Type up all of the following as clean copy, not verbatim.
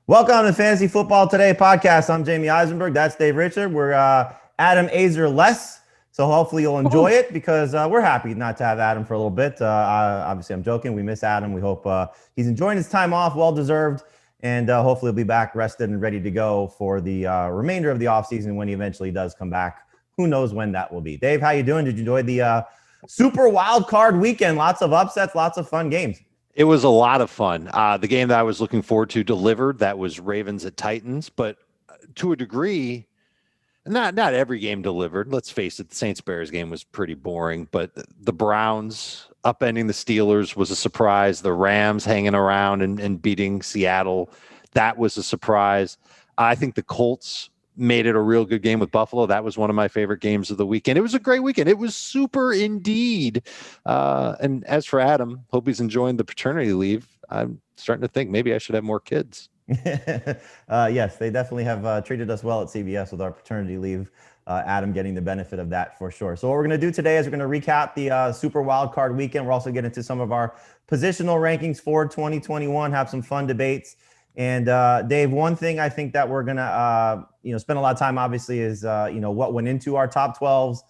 Welcome to Fantasy Football Today podcast. I'm Jamey Eisenberg. That's Dave Richard. We're Adam Azer less, so hopefully you'll enjoy it because we're happy not to have Adam for a little bit. Obviously, I'm joking. We miss Adam. We hope he's enjoying his time off, well-deserved, and hopefully he'll be back rested and ready to go for the remainder of the offseason when he eventually does come back. Who knows when that will be. Dave, how you doing? Did you enjoy the super wild card weekend? Lots of upsets, lots of fun games. It was a lot of fun. The game that I was looking forward to delivered. That was Ravens at Titans, but to a degree, not every game delivered. Let's face it, the Saints-Bears game was pretty boring, but the Browns upending the Steelers was a surprise. The Rams hanging around and beating Seattle, that was a surprise. I think the Colts made it a real good game with Buffalo. That was one of my favorite games of the weekend. It was a great weekend. It was super indeed. And as for Adam, hope he's enjoying the paternity leave. I'm starting to think maybe I should have more kids. Yes, they definitely have treated us well at CBS with our paternity leave. Adam getting the benefit of that for sure. So what we're going to do today is we're going to recap the Super Wild Card weekend. We're also getting into some of our positional rankings for 2021, have some fun debates. And Dave, one thing I think that we're gonna spend a lot of time obviously is what went into our top 12s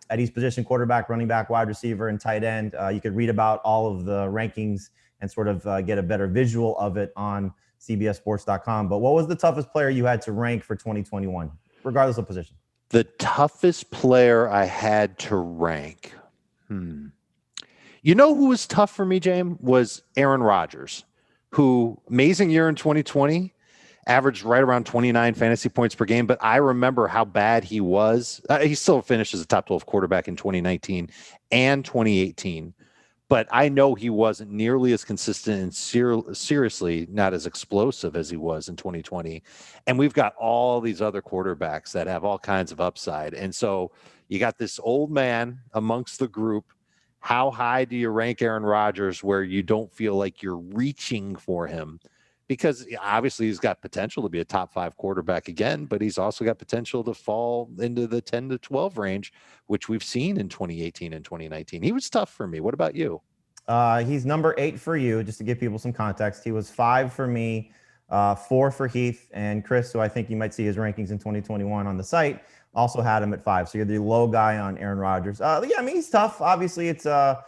at each position: quarterback, running back, wide receiver, and tight end. You could read about all of the rankings and sort of get a better visual of it on CBSSports.com. But what was the toughest player you had to rank for 2021, regardless of position? The toughest player I had to rank. You know who was tough for me, James, was Aaron Rodgers, who amazing year in 2020, averaged right around 29 fantasy points per game. But I remember how bad he was. He still finished as a top 12 quarterback in 2019 and 2018. But I know he wasn't nearly as consistent and seriously not as explosive as he was in 2020. And we've got all these other quarterbacks that have all kinds of upside. And so you got this old man amongst the group. How high do you rank Aaron Rodgers where you don't feel like you're reaching for him? Because obviously he's got potential to be a top 5 quarterback again, but he's also got potential to fall into the 10 to 12 range, which we've seen in 2018 and 2019. He was tough for me. What about you? He's number 8 for you, just to give people some context. He was 5 for me, 4 for Heath, and Chris, who I think you might see his rankings in 2021 on the site, also had him at 5. So you're the low guy on Aaron Rodgers. Yeah, I mean, he's tough. Obviously, it's a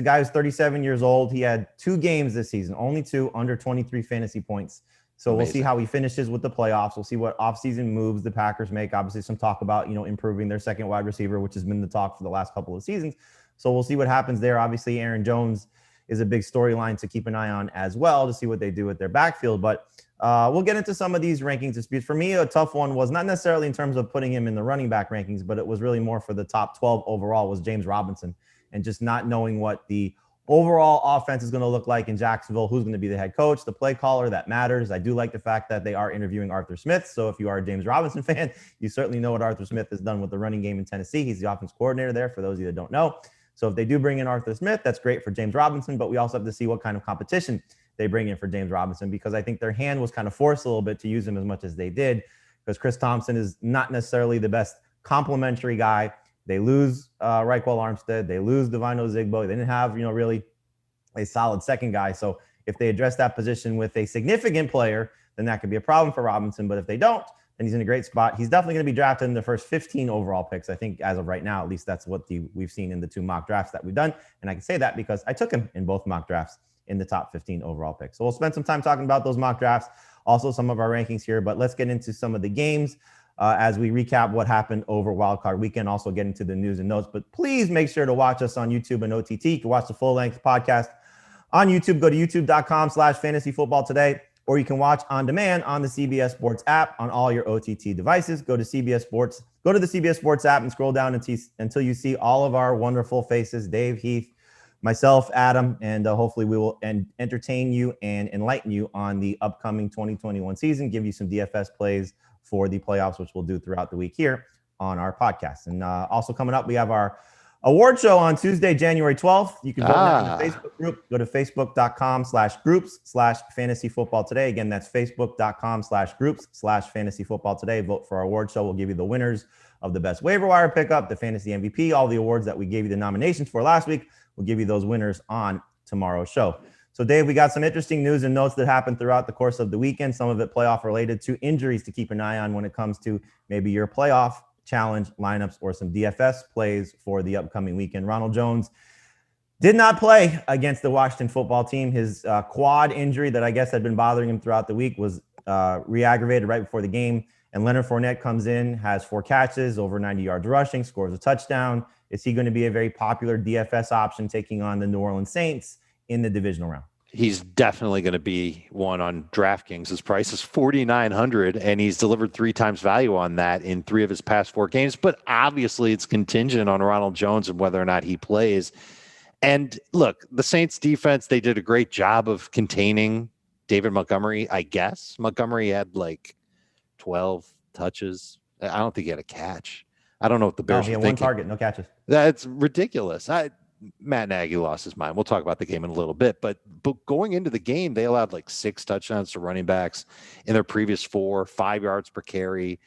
guy who's 37 years old. He had 2 games this season, only 2, under 23 fantasy points. So We'll see how he finishes with the playoffs. We'll see what offseason moves the Packers make. Obviously, some talk about, improving their second wide receiver, which has been the talk for the last couple of seasons. So we'll see what happens there. Obviously, Aaron Jones is a big storyline to keep an eye on as well to see what they do with their backfield. But we'll get into some of these rankings disputes. For me, a tough one was not necessarily in terms of putting him in the running back rankings, but it was really more for the top 12 overall was James Robinson, and just not knowing what the overall offense is going to look like in Jacksonville, who's going to be the head coach, the play caller. That matters. I do like the fact that they are interviewing Arthur Smith. So if you are a James Robinson fan, you certainly know what Arthur Smith has done with the running game in Tennessee. He's the offense coordinator there, for those of you that don't know. So if they do bring in Arthur Smith, that's great for James Robinson, but we also have to see what kind of competition they bring in for James Robinson, because I think their hand was kind of forced a little bit to use him as much as they did, because Chris Thompson is not necessarily the best complementary guy. They lose Raquel Armstead. They lose Divino Zigbo. They didn't have, really a solid second guy. So if they address that position with a significant player, then that could be a problem for Robinson. But if they don't, then he's in a great spot. He's definitely going to be drafted in the first 15 overall picks. I think as of right now, at least that's what we've seen in the 2 mock drafts that we've done. And I can say that because I took him in both mock drafts in the top 15 overall picks. So we'll spend some time talking about those mock drafts, also some of our rankings here, but let's get into some of the games as we recap what happened over Wildcard Weekend, also get into the news and notes. But please make sure to watch us on YouTube and OTT. You can watch the full-length podcast on YouTube. Go to youtube.com/fantasyfootballtoday, or you can watch on demand on the CBS Sports app on all your OTT devices. Go to CBS Sports, go to the CBS Sports app and scroll down until you see all of our wonderful faces, Dave, Heath, myself, Adam, and hopefully we will entertain you and enlighten you on the upcoming 2021 season, give you some DFS plays for the playoffs, which we'll do throughout the week here on our podcast. And also coming up, we have our award show on Tuesday, January 12th. You can vote in the Facebook group. Go to facebook.com/groups/fantasyfootballtoday. Again, that's facebook.com/groups/fantasyfootballtoday. Vote for our award show. We'll give you the winners of the best waiver wire pickup, the fantasy MVP, all the awards that we gave you the nominations for last week. We'll give you those winners on tomorrow's show. So, Dave, we got some interesting news and notes that happened throughout the course of the weekend, some of it playoff related, to injuries to keep an eye on when it comes to maybe your playoff challenge lineups or some DFS plays for the upcoming weekend. Ronald Jones did not play against the Washington football team. His quad injury that I guess had been bothering him throughout the week was re-aggravated right before the game. And Leonard Fournette comes in, has 4 catches, over 90 yards rushing, scores a touchdown. Is he going to be a very popular DFS option taking on the New Orleans Saints in the divisional round? He's definitely going to be one on DraftKings. His price is $4,900, and he's delivered 3 times value on that in 3 of his past 4 games. But obviously, it's contingent on Ronald Jones and whether or not he plays. And look, the Saints defense, they did a great job of containing David Montgomery, I guess. Montgomery had like 12 touches. I don't think he had a catch. I don't know what the Bears he were had thinking. 1 target, no catches. That's ridiculous. Matt Nagy lost his mind. We'll talk about the game in a little bit, but going into the game, they allowed like 6 touchdowns to running backs in their previous 4, 5 yards per carry.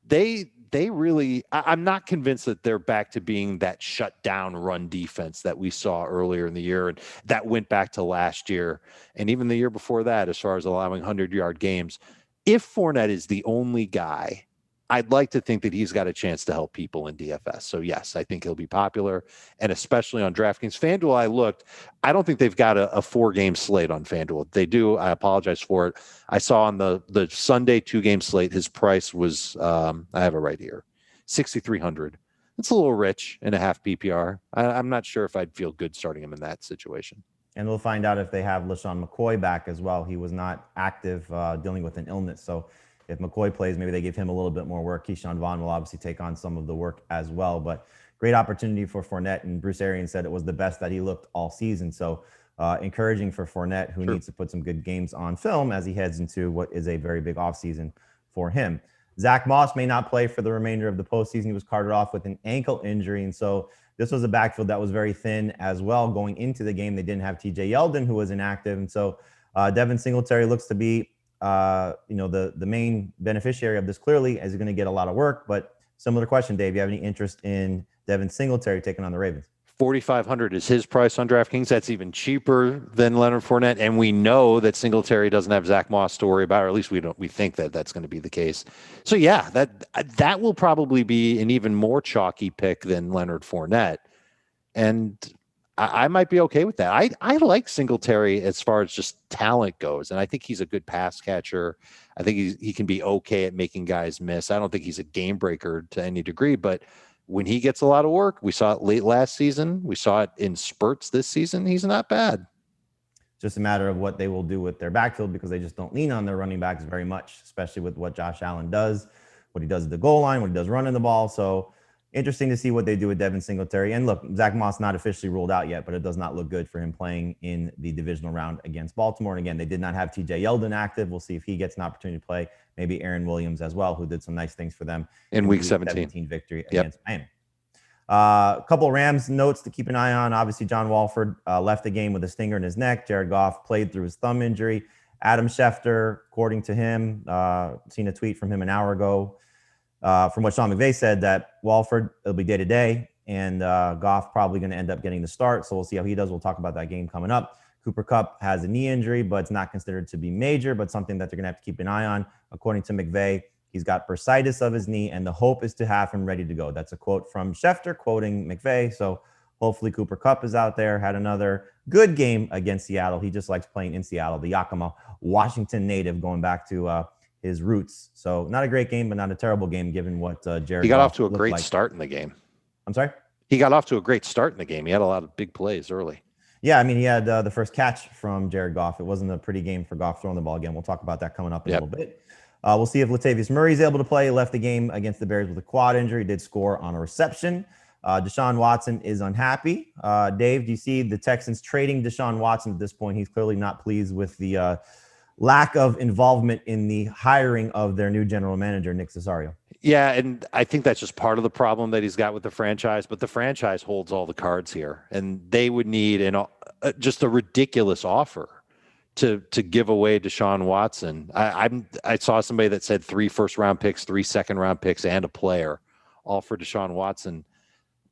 They really, I'm not convinced that they're back to being that shut down run defense that we saw earlier in the year. And that went back to last year and even the year before that, as far as allowing 100-yard games. If Fournette is the only guy, I'd like to think that he's got a chance to help people in DFS. So yes, I think he'll be popular, and especially on DraftKings. FanDuel, I don't think they've got a 4-game slate on FanDuel. They do. I apologize for it. I saw on the Sunday 2-game slate, his price was, I have it right here, $6,300. It's a little rich in a half PPR. I'm not sure if I'd feel good starting him in that situation. And we'll find out if they have LaShawn McCoy back as well. He was not active, dealing with an illness. So if McCoy plays, maybe they give him a little bit more work. Keyshawn Vaughn will obviously take on some of the work as well. But great opportunity for Fournette. And Bruce Arians said it was the best that he looked all season. So encouraging for Fournette, who needs to put some good games on film as he heads into what is a very big offseason for him. Zack Moss may not play for the remainder of the postseason. He was carted off with an ankle injury. And so this was a backfield that was very thin as well. Going into the game, they didn't have TJ Yeldon, who was inactive. And so Devin Singletary looks to be the main beneficiary of this clearly, as he's going to get a lot of work. But similar question, Dave, you have any interest in Devin Singletary taking on the Ravens? $4,500 is his price on DraftKings. That's even cheaper than Leonard Fournette. And we know that Singletary doesn't have Zack Moss to worry about, or at least we think that that's going to be the case. So yeah, that will probably be an even more chalky pick than Leonard Fournette. And I might be okay with that. I like Singletary as far as just talent goes. And I think he's a good pass catcher. I think he can be okay at making guys miss. I don't think he's a game breaker to any degree, but when he gets a lot of work, we saw it late last season. We saw it in spurts this season. He's not bad. Just a matter of what they will do with their backfield, because they just don't lean on their running backs very much, especially with what Josh Allen does, what he does at the goal line, what he does running the ball. So interesting to see what they do with Devin Singletary. And look, Zack Moss not officially ruled out yet, but it does not look good for him playing in the divisional round against Baltimore. And again, they did not have TJ Yeldon active. We'll see if he gets an opportunity to play. Maybe Aaron Williams as well, who did some nice things for them in week 17 victory against Miami. A couple of Rams notes to keep an eye on. Obviously, John Walford left the game with a stinger in his neck. Jared Goff played through his thumb injury. Adam Schefter, according to him, seen a tweet from him an hour ago, from what Sean McVay said, that Walford will be day-to-day, and Goff probably going to end up getting the start. So we'll see how he does. We'll talk about that game coming up. Cooper Kupp has a knee injury, but it's not considered to be major, but something that they're going to have to keep an eye on. According to McVay, he's got bursitis of his knee, and the hope is to have him ready to go. That's a quote from Schefter quoting McVay. So hopefully Cooper Kupp is out there. Had another good game against Seattle. He just likes playing in Seattle, the Yakima, Washington native, going back to his roots. So not a great game, but not a terrible game given what Jared. He got off to a great start in the game. I'm sorry? He got off to a great start in the game. He had a lot of big plays early. Yeah, I mean, he had the first catch from Jared Goff. It wasn't a pretty game for Goff throwing the ball again. We'll talk about that coming up in a little bit. We'll see if Latavius Murray is able to play. He left the game against the Bears with a quad injury. He did score on a reception. Deshaun Watson is unhappy. Dave, do you see the Texans trading Deshaun Watson at this point? He's clearly not pleased with the lack of involvement in the hiring of their new general manager, Nick Caserio. Yeah, and I think that's just part of the problem that he's got with the franchise. But the franchise holds all the cards here, and they would need just a ridiculous offer to give away Deshaun Watson. I saw somebody that said 3 first-round picks, 3 second-round picks, and a player, all for Deshaun Watson.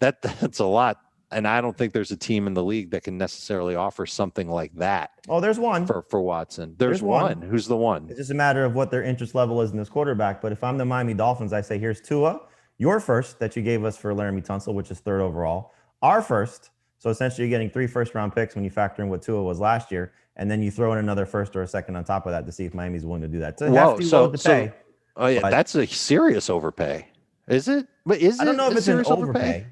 That's a lot And I don't think there's a team in the league that can necessarily offer something like that. Oh, there's one for Watson. There's one. Who's the one? It's just a matter of what their interest level is in this quarterback. But if I'm the Miami Dolphins, I say, here's Tua, your first that you gave us for Laramie Tunsil, which is third overall, our first. So essentially, you're getting 3 first-round picks when you factor in what Tua was last year, and then you throw in another first or a second on top of that to see if Miami's willing to do that. So Whoa, to pay. Oh yeah, that's a serious overpay. Is it? But I don't know if it's an overpay.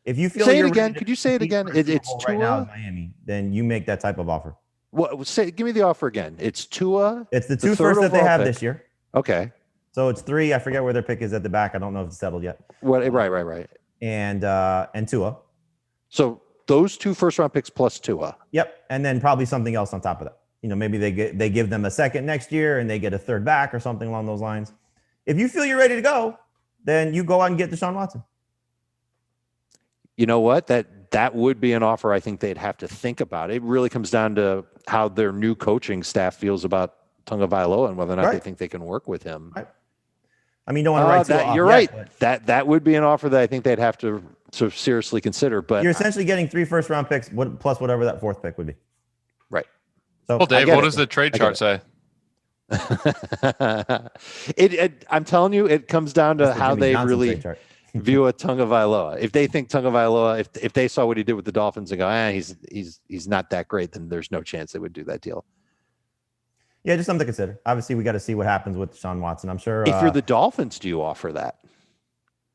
If you feel say it again, could you say it again? It's Tua right now in Miami. Then you make that type of offer. Well, give me the offer again. It's Tua. It's the 2 first that they have this year. Okay. So it's 3. I forget where their pick is at the back. I don't know if it's settled yet. Right. And Tua. So those 2 first-round picks plus Tua. Yep, and then probably something else on top of that. Maybe they give them a second next year and they get a third back or something along those lines. If you feel you're ready to go, then you go out and get Deshaun Watson. You know what? That would be an offer I think they'd have to think about. It really comes down to how their new coaching staff feels about Tagovailoa and whether or not they think they can work with him. Right. I mean, don't want to write that. You're right. That would be an offer that I think they'd have to sort of seriously consider. But you're essentially getting 3 first-round picks plus whatever that 4th pick would be. Right. So, well, Dave, what does the trade chart say? I'm telling you, it comes down to how they really view a Tagovailoa. If they think Tagovailoa, if they saw what he did with the Dolphins and go, he's not that great, then there's no chance they would do that deal. Yeah, just something to consider. Obviously, we got to see what happens with Deshaun Watson. I'm sure. If you're the Dolphins, do you offer that?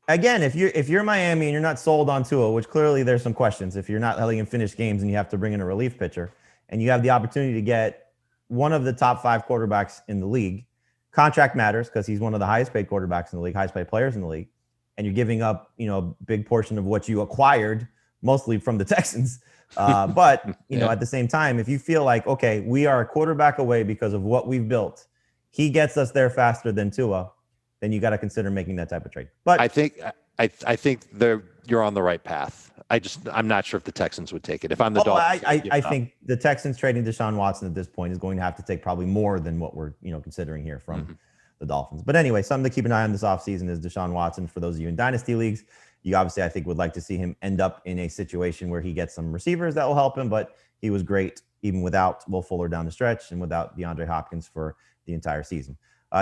Again, if you're Miami and you're not sold on Tua, which clearly there's some questions. If you're not letting him finish games and you have to bring in a relief pitcher, and you have the opportunity to get one of the top 5 quarterbacks in the league, contract matters because he's one of the highest paid quarterbacks in the league, highest paid players in the league, and you're giving up, a big portion of what you acquired, mostly from the Texans. But at the same time, if you feel like, okay, we are a quarterback away because of what we've built, he gets us there faster than Tua, then you got to consider making that type of trade. But I think you're on the right path. I'm not sure if the Texans would take it. If I'm the Dolphins, I think the Texans trading Deshaun Watson at this point is going to have to take probably more than what we're considering here from the Dolphins. But anyway, something to keep an eye on this offseason is Deshaun Watson. For those of you in dynasty leagues, you obviously, I think, would like to see him end up in a situation where he gets some receivers that will help him. But he was great even without Will Fuller down the stretch and without DeAndre Hopkins for the entire season.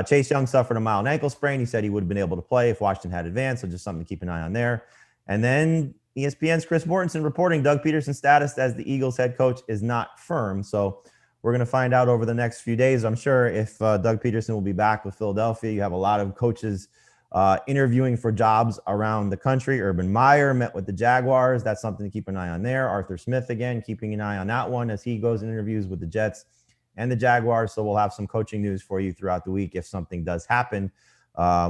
Chase Young suffered a mild ankle sprain. He said he would have been able to play if Washington had advanced, so just something to keep an eye on there. And then ESPN's Chris Mortensen reporting Doug Pederson's status as the Eagles head coach is not firm. So we're going to find out over the next few days, I'm sure, if Doug Pederson will be back with Philadelphia. You have a lot of coaches interviewing for jobs around the country. Urban Meyer met with the Jaguars. That's something to keep an eye on there. Arthur Smith, again, keeping an eye on that one as he goes and interviews with the Jets and the Jaguars. So we'll have some coaching news for you throughout the week if something does happen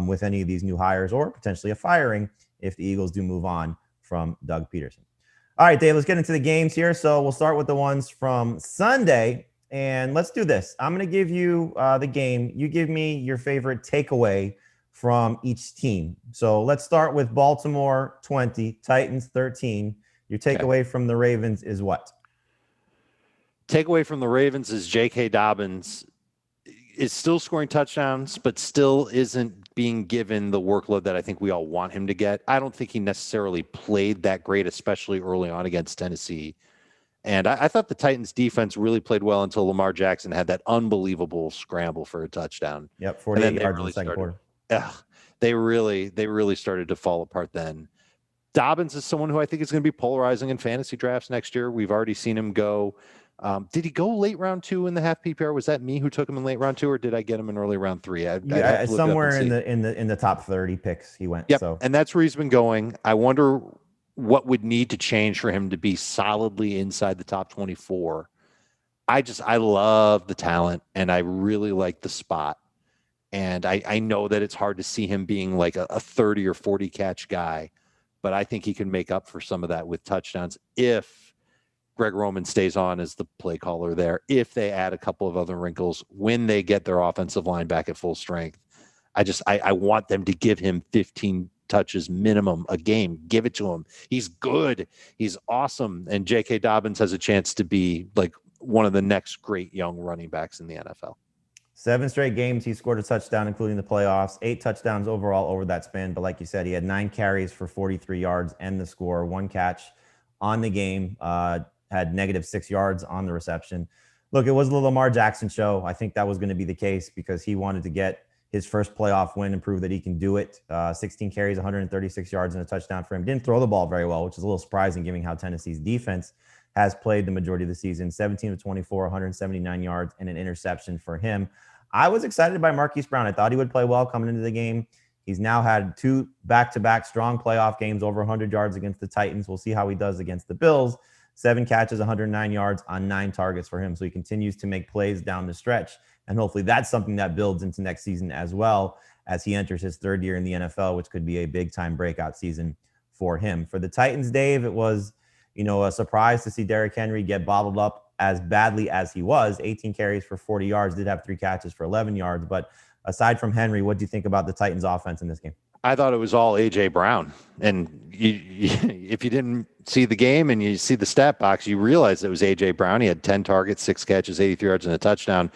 with any of these new hires or potentially a firing if the Eagles do move on from Doug Pederson. All right, Dave, let's get into the games here. So we'll start with the ones from Sunday, and let's do this. I'm going to give you the game. You give me your favorite takeaway from each team. So let's start with Baltimore 20, Titans 13. Your takeaway from the Ravens is what? Takeaway from the Ravens is J.K. Dobbins is still scoring touchdowns, but still isn't being given the workload that I think we all want him to get. I don't think he necessarily played that great, especially early on against Tennessee. And I thought the Titans defense really played well until Lamar Jackson had that unbelievable scramble for a touchdown. Yep, 48 yards in the second quarter. They really started to fall apart then. Dobbins is someone who I think is going to be polarizing in fantasy drafts next year. We've already seen him go. Did he go late round 2 in the half PPR? Was that me who took him in late round 2, or did I get him in early round 3? Somewhere in the top 30 picks he went. Yep. So. And that's where he's been going. I wonder what would need to change for him to be solidly inside the top 24. I love the talent, and I really like the spot. And I know that it's hard to see him being like a 30 or 40 catch guy, but I think he can make up for some of that with touchdowns if Greg Roman stays on as the play caller there, if they add a couple of other wrinkles, when they get their offensive line back at full strength. I want them to give him 15 touches minimum a game. Give it to him. He's good. He's awesome. And J.K. Dobbins has a chance to be like one of the next great young running backs in the NFL. 7 straight games, he scored a touchdown, including the playoffs. 8 touchdowns overall over that span. But like you said, he had 9 carries for 43 yards and the score, 1 catch on the game, had -6 yards on the reception. Look, it was the Lamar Jackson show. I think that was going to be the case because he wanted to get his first playoff win and prove that he can do it. 16 carries, 136 yards, and a touchdown for him. Didn't throw the ball very well, which is a little surprising given how Tennessee's defense has played the majority of the season. 17 of 24, 179 yards, and an interception for him. I was excited by Marquise Brown. I thought he would play well coming into the game. He's now had 2 back-to-back strong playoff games, over 100 yards against the Titans. We'll see how he does against the Bills. 7 catches, 109 yards on 9 targets for him. So he continues to make plays down the stretch. And hopefully that's something that builds into next season as well as he enters his 3rd year in the NFL, which could be a big-time breakout season for him. For the Titans, Dave, it was, a surprise to see Derrick Henry get bottled up as badly as he was. 18 carries for 40 yards, did have 3 catches for 11 yards. But aside from Henry, what do you think about the Titans offense in this game? I thought it was all A.J. Brown. And if you didn't see the game and you see the stat box, you realize it was A.J. Brown. He had 10 targets, 6 catches, 83 yards, and a touchdown.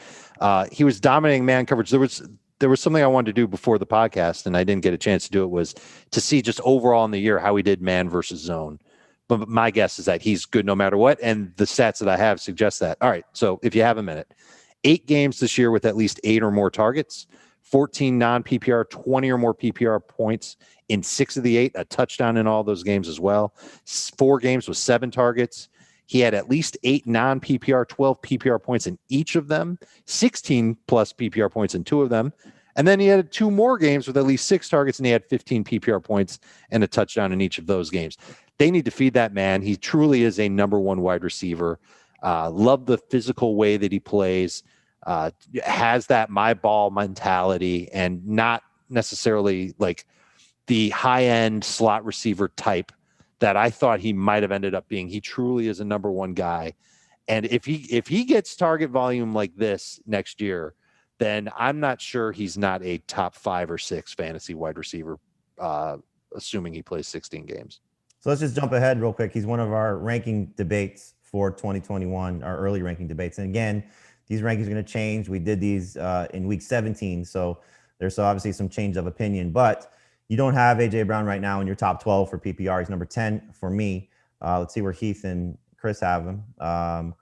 He was dominating man coverage. There was something I wanted to do before the podcast, and I didn't get a chance to do it, was to see just overall in the year how he did man versus zone. But my guess is that he's good no matter what, and the stats that I have suggest that. All right, so if you have a minute, 8 games this year with at least 8 or more targets, 14 non-PPR, 20 or more PPR points in 6 of the 8, a touchdown in all those games as well. 4 games with 7 targets. He had at least 8 non-PPR, 12 PPR points in each of them, 16 plus PPR points in 2 of them. And then he had 2 more games with at least 6 targets, and he had 15 PPR points and a touchdown in each of those games. They need to feed that man. He truly is a number 1 wide receiver. Love the physical way that he plays. Has that my ball mentality, and not necessarily like the high-end slot receiver type that I thought he might have ended up being. He truly is a number 1 guy. And if he gets target volume like this next year, then I'm not sure he's not a top 5 or 6 fantasy wide receiver, assuming he plays 16 games. So let's just jump ahead real quick. He's one of our ranking debates for 2021, our early ranking debates. And again, these rankings are going to change. We did these in week 17, so there's obviously some change of opinion. But you don't have A.J. Brown right now in your top 12 for PPR. He's number 10 for me. Let's see where Heath and Chris have him.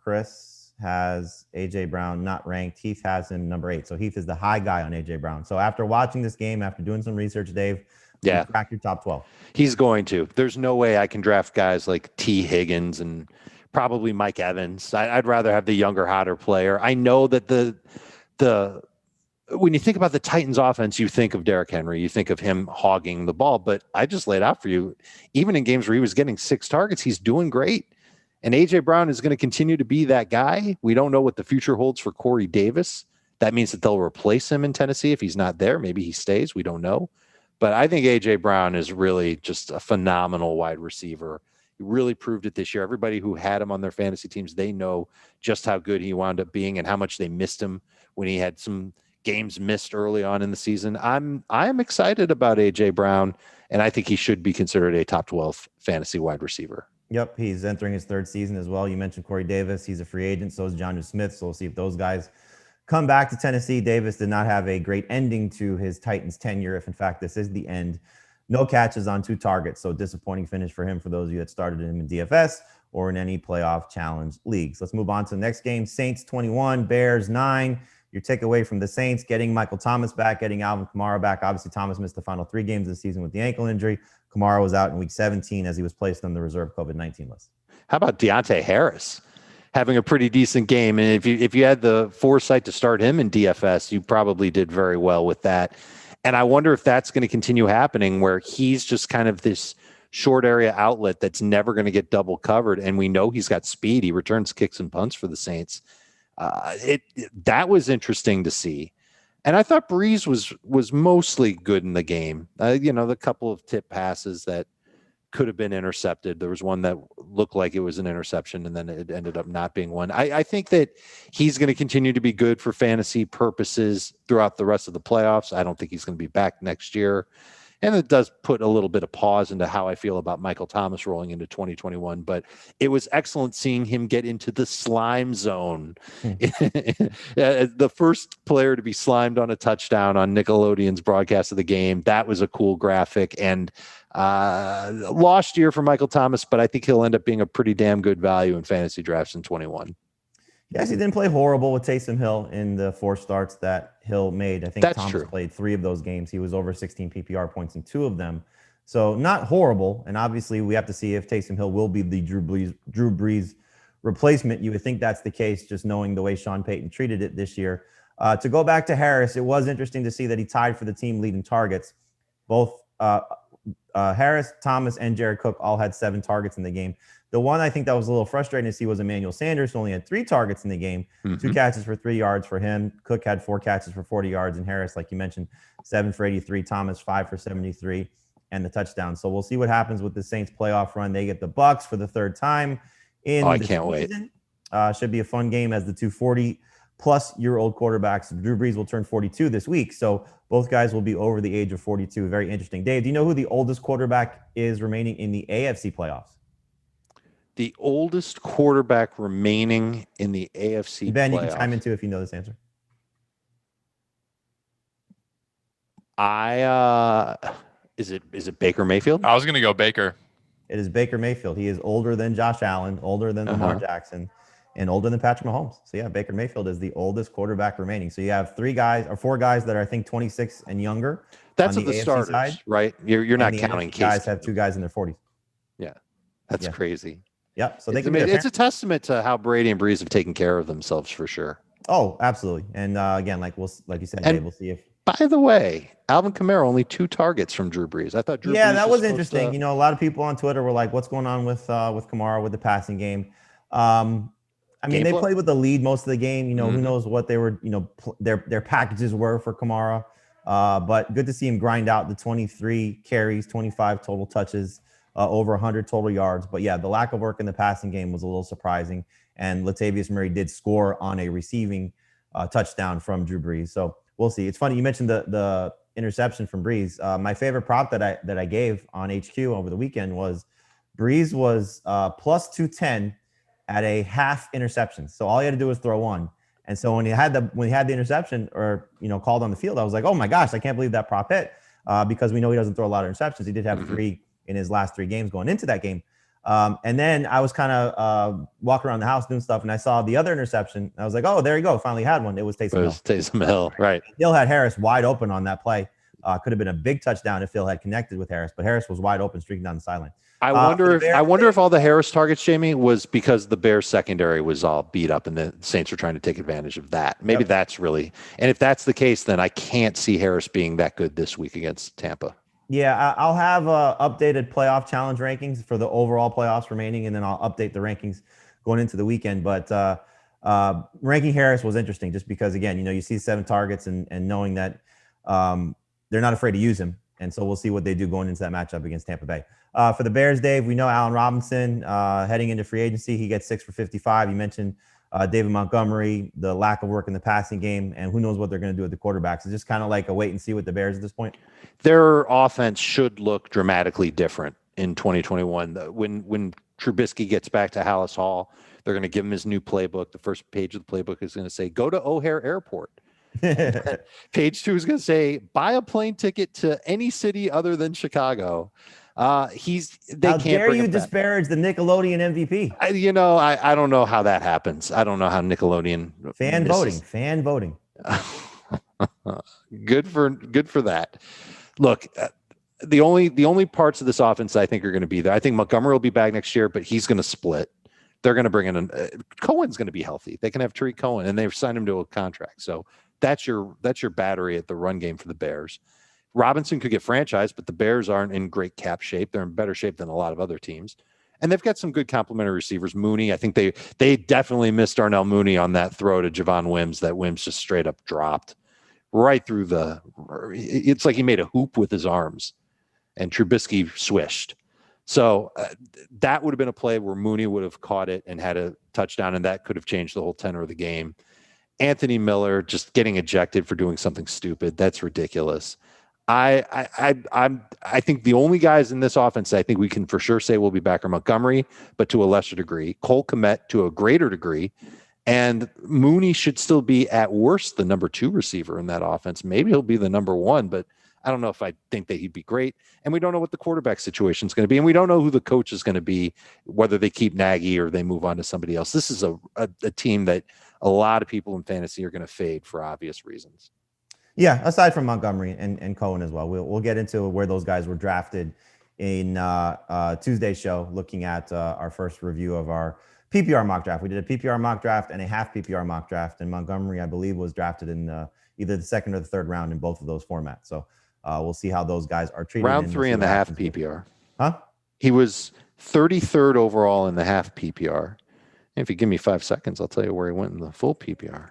Chris has A.J. Brown not ranked. Heath has him number 8. So Heath is the high guy on A.J. Brown. So after watching this game, after doing some research, Dave, yeah, crack your top 12. He's going to. There's no way I can draft guys like T. Higgins and probably Mike Evans. I'd rather have the younger, hotter player. I know that the when you think about the Titans offense, you think of Derrick Henry, you think of him hogging the ball, but I just laid out for you, even in games where he was getting 6 targets, he's doing great. And A.J. Brown is going to continue to be that guy. We don't know what the future holds for Corey Davis. That means that they'll replace him in Tennessee. If he's not there, maybe he stays. We don't know. But I think A.J. Brown is really just a phenomenal wide receiver. He really proved it this year. Everybody who had him on their fantasy teams, they know just how good he wound up being and how much they missed him when he had some games missed early on in the season. I'm excited about A.J. Brown, and I think he should be considered a top 12 fantasy wide receiver. Yep, he's entering his 3rd season as well. You mentioned Corey Davis. He's a free agent. So is Jonnu Smith. So we'll see if those guys come back to Tennessee. Davis did not have a great ending to his Titans tenure, if in fact this is the end. No catches on 2 targets. So disappointing finish for him, for those of you that started him in DFS or in any playoff challenge leagues. Let's move on to the next game. Saints 21, Bears 9. Your takeaway from the Saints, getting Michael Thomas back, getting Alvin Kamara back. Obviously, Thomas missed the final 3 games of the season with the ankle injury. Kamara was out in week 17 as he was placed on the reserve COVID-19 list. How about Deontay Harris having a pretty decent game? And if you had the foresight to start him in DFS, you probably did very well with that. And I wonder if that's going to continue happening, where he's just kind of this short area outlet that's never going to get double covered. And we know he's got speed. He returns kicks and punts for the Saints. That was interesting to see. And I thought Breeze was mostly good in the game. The couple of tip passes that could have been intercepted. There was one that looked like it was an interception, and then it ended up not being one. I think that he's going to continue to be good for fantasy purposes throughout the rest of the playoffs. I don't think he's going to be back next year. And it does put a little bit of pause into how I feel about Michael Thomas rolling into 2021. But it was excellent seeing him get into the slime zone. The first player to be slimed on a touchdown on Nickelodeon's broadcast of the game. That was a cool graphic. And lost year for Michael Thomas, but I think he'll end up being a pretty damn good value in fantasy drafts in 21. Yes, he didn't play horrible with Taysom Hill in the 4 starts that Hill made. I think That's Thomas true. played 3 of those games. He was over 16 PPR points in 2 of them. So not horrible. And obviously we have to see if Taysom Hill will be the Drew Brees replacement. You would think that's the case, just knowing the way Sean Payton treated it this year. To go back to Harris, it was interesting to see that he tied for the team leading targets. Both Harris, Thomas, and Jared Cook all had 7 targets in the game. The one I think that was a little frustrating to see was Emmanuel Sanders, who only had 3 targets in the game, 2 catches for 3 yards for him. Cook had 4 catches for 40 yards, and Harris, like you mentioned, 7 for 83. Thomas, 5 for 73, and the touchdown. So we'll see what happens with the Saints playoff run. They get the Bucks for the 3rd time in I the can't season. Should be a fun game as the 2 40-plus-year-old quarterbacks. Drew Brees will turn 42 this week, so both guys will be over the age of 42. Very interesting. Dave, do you know who the oldest quarterback is remaining in the AFC playoffs? The oldest quarterback remaining in the AFC Ben, playoffs. you can chime in too if you know this answer. Is it Baker Mayfield? I was going to go Baker. It is Baker Mayfield. He is older than Josh Allen, older than Lamar Jackson, and older than Patrick Mahomes. So yeah, Baker Mayfield is the oldest quarterback remaining. So you have 4 guys that are, I think, 26 and younger. That's on of the AFC starters, side, right? You're not the counting NFC guys Case. have 2 guys in their 40s. Yeah, that's crazy. Yep. So it's a testament to how Brady and Brees have taken care of themselves for sure. Oh, absolutely. And again, like you said, Dave, we'll see if. By the way, Alvin Kamara only 2 targets from Drew Brees. I thought Drew Brees that was interesting. A lot of people on Twitter were like, "What's going on with Kamara with the passing game?" They played with the lead most of the game. Who knows what they were, their packages were for Kamara. But good to see him grind out the 23 carries, 25 total touches, over 100 total yards. But yeah, the lack of work in the passing game was a little surprising. And Latavius Murray did score on a receiving touchdown from Drew Brees. So we'll see. It's funny you mentioned the interception from Brees. My favorite prop that I gave on HQ over the weekend was Brees was plus 210 at a half interception. So all he had to do was throw one. And so when he had the interception or called on the field, I was like, oh my gosh, I can't believe that prop hit, because we know he doesn't throw a lot of interceptions. He did have 3 in his last 3 games going into that game. And then I was kind of walking around the house doing stuff, and I saw the other interception. I was like, oh, there you go. Finally had one. It was Taysom Hill. Right. Hill had Harris wide open on that play. Could have been a big touchdown if Hill had connected with Harris, but Harris was wide open, streaking down the sideline. I wonder if all the Harris targets, Jamey, was because the Bears secondary was all beat up and the Saints were trying to take advantage of that. Maybe that's really, and if that's the case, then I can't see Harris being that good this week against Tampa. Yeah, I'll have updated playoff challenge rankings for the overall playoffs remaining, and then I'll update the rankings going into the weekend. But ranking Harris was interesting just because, again, you see 7 targets and knowing that they're not afraid to use him. And so we'll see what they do going into that matchup against Tampa Bay. For the Bears, Dave, we know Allen Robinson heading into free agency. He gets 6 for 55. You mentioned David Montgomery, the lack of work in the passing game, and who knows what they're going to do with the quarterbacks. It's just kind of like a wait and see with the Bears at this point. Their offense should look dramatically different in 2021. When Trubisky gets back to Hallis Hall, they're going to give him his new playbook. The first page of the playbook is going to say, go to O'Hare Airport. Page 2 is going to say, buy a plane ticket to any city other than Chicago. How dare you disparage the Nickelodeon MVP? I don't know how that happens. I don't know how Nickelodeon fan voting. Good for that. Look, the only parts of this offense I think are going to be there. I think Montgomery will be back next year, but he's going to split. They're going to bring in Cohen's going to be healthy. They can have Tariq Cohen, and they've signed him to a contract. So that's your battery at the run game for the Bears. Robinson could get franchised, but the Bears aren't in great cap shape. They're in better shape than a lot of other teams. And they've got some good complementary receivers. Mooney, I think they definitely missed Darnell Mooney on that throw to Javon Wims that Wims just straight up dropped right through it's like he made a hoop with his arms and Trubisky swished. So that would have been a play where Mooney would have caught it and had a touchdown, and that could have changed the whole tenor of the game. Anthony Miller just getting ejected for doing something stupid. That's ridiculous. I think the only guys in this offense I think we can for sure say will be back are Montgomery, but to a lesser degree, Cole Kmet to a greater degree, and Mooney should still be at worst the number 2 receiver in that offense. Maybe he'll be the number 1, but I don't know if I think that he'd be great. And we don't know what the quarterback situation is going to be, and we don't know who the coach is going to be, whether they keep Nagy or they move on to somebody else. This is a team that a lot of people in fantasy are going to fade for obvious reasons. Yeah, aside from Montgomery and Cohen as well. We'll get into where those guys were drafted in Tuesday's show, looking at our first review of our PPR mock draft. We did a PPR mock draft and a half PPR mock draft, and Montgomery, I believe, was drafted in either the second or the third round in both of those formats. So we'll see how those guys are treated. Round 3 in the half PPR. Huh? He was 33rd overall in the half PPR. And if you give me 5 seconds, I'll tell you where he went in the full PPR.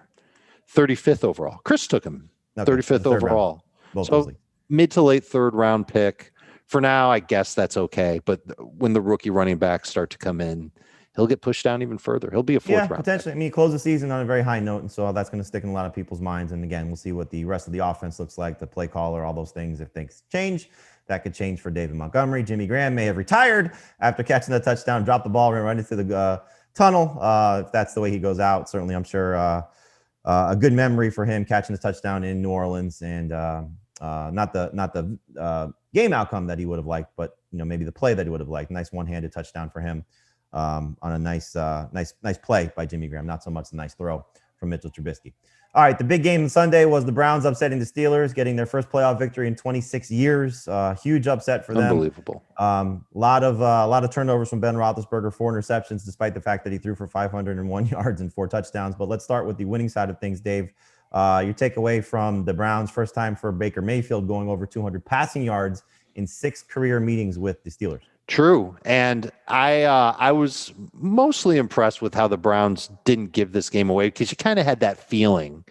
35th overall. Chris took him. 35th overall. So mid to late third round pick. For now, I guess that's okay. But when the rookie running backs start to come in, he'll get pushed down even further. He'll be a fourth round potentially. Pick. I mean, he closed the season on a very high note, and so that's going to stick in a lot of people's minds. And again, we'll see what the rest of the offense looks like, the play caller, all those things. If things change, that could change for David Montgomery. Jimmy Graham may have retired after catching the touchdown, dropped the ball, ran right into the tunnel. If that's the way he goes out, certainly I'm sure a good memory for him catching the touchdown in New Orleans, and not the game outcome that he would have liked, but maybe the play that he would have liked. Nice one-handed touchdown for him on a nice play by Jimmy Graham. Not so much a nice throw from Mitchell Trubisky. All right, the big game Sunday was the Browns upsetting the Steelers, getting their first playoff victory in 26 years. Huge upset for them. Unbelievable. A lot of turnovers from Ben Roethlisberger, 4 interceptions, despite the fact that he threw for 501 yards and 4 touchdowns. But let's start with the winning side of things, Dave. Your takeaway from the Browns, first time for Baker Mayfield going over 200 passing yards in 6 career meetings with the Steelers. True. And I was mostly impressed with how the Browns didn't give this game away, because you kind of had that feeling